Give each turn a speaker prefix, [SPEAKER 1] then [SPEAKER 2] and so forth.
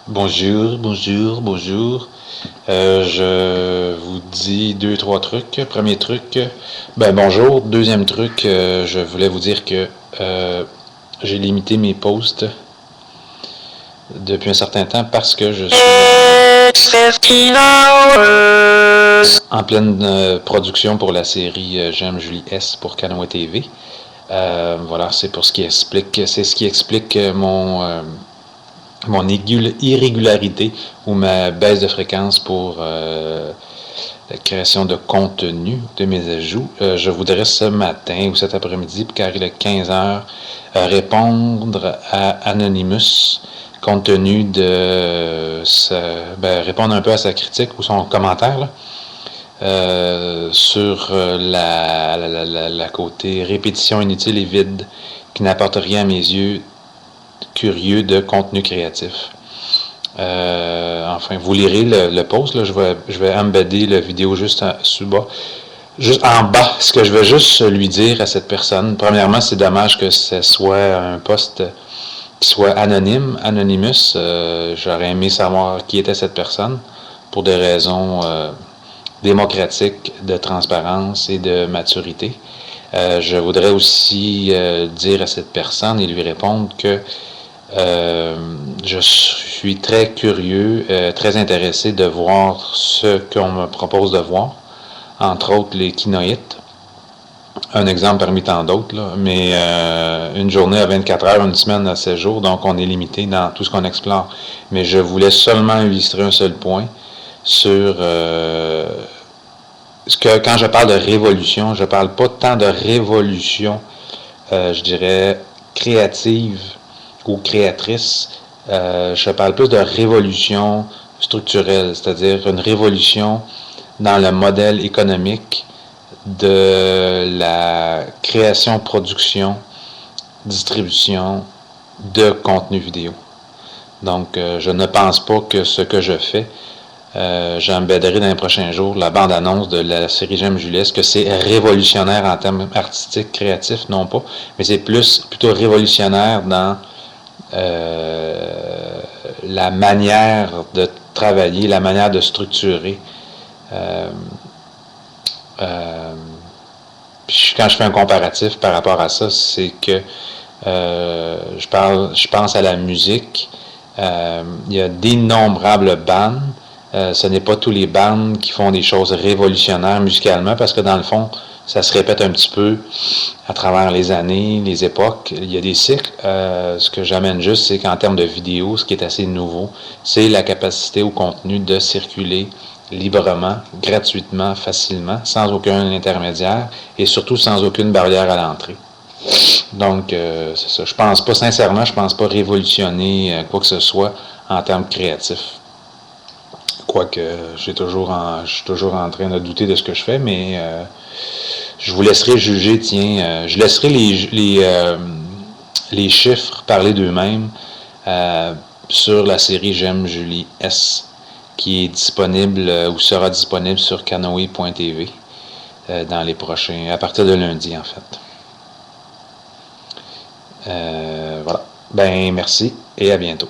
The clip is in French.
[SPEAKER 1] Bonjour, bonjour, bonjour. Je vous dis deux, trois trucs. Premier truc, bonjour. Deuxième truc, je voulais vous dire que j'ai limité mes posts depuis un certain temps parce que je suis en pleine production pour la série J'aime Julie S pour Canoë TV. Voilà, c'est ce qui explique mon irrégularité ou ma baisse de fréquence pour la création de contenu de mes ajouts. Je voudrais ce matin ou cet après-midi, car il est 15h, répondre à Anonymous compte tenu de répondre un peu à sa critique ou son commentaire là, sur la côté répétition inutile et vide qui n'apporte rien à mes yeux curieux de contenu créatif. Enfin, vous lirez le post, là, je vais embedder la vidéo juste en bas. Ce que je veux juste lui dire à cette personne, premièrement, c'est dommage que ce soit un post qui soit anonymous. J'aurais aimé savoir qui était cette personne pour des raisons démocratiques de transparence et de maturité. Je voudrais aussi dire à cette personne et lui répondre que je suis très curieux, très intéressé de voir ce qu'on me propose de voir, entre autres les kinoïtes. Un exemple parmi tant d'autres, là, mais une journée à 24 heures, une semaine à 7 jours, donc on est limité dans tout ce qu'on explore. Mais je voulais seulement illustrer un seul point sur quand je parle de révolution, je parle pas tant de révolution, je dirais, créative ou créatrice. Je parle plus de révolution structurelle, c'est-à-dire une révolution dans le modèle économique de la création, production, distribution de contenu vidéo. Donc, je ne pense pas que ce que je fais, j'embedderai dans les prochains jours la bande-annonce de la série J'aime Julie S, que c'est révolutionnaire en termes artistiques, créatifs, non pas, mais c'est plutôt révolutionnaire dans la manière de travailler, la manière de structurer. Quand je fais un comparatif par rapport à ça, c'est que je pense à la musique. Il y a d'innombrables bandes. Ce n'est pas tous les bandes qui font des choses révolutionnaires musicalement, parce que dans le fond, ça se répète un petit peu à travers les années, les époques. Il y a des cycles. Ce que j'amène juste, c'est qu'en termes de vidéo, ce qui est assez nouveau, c'est la capacité au contenu de circuler librement, gratuitement, facilement, sans aucun intermédiaire et surtout sans aucune barrière à l'entrée. Donc, c'est ça. Je pense pas révolutionner quoi que ce soit en termes créatifs. Quoique, je suis toujours en train de douter de ce que je fais, mais je vous laisserai juger, je laisserai les chiffres parler d'eux-mêmes sur la série J'aime Julie S, qui est disponible ou sera disponible sur canoë.tv dans les prochains, à partir de lundi en fait. Voilà. Merci et à bientôt.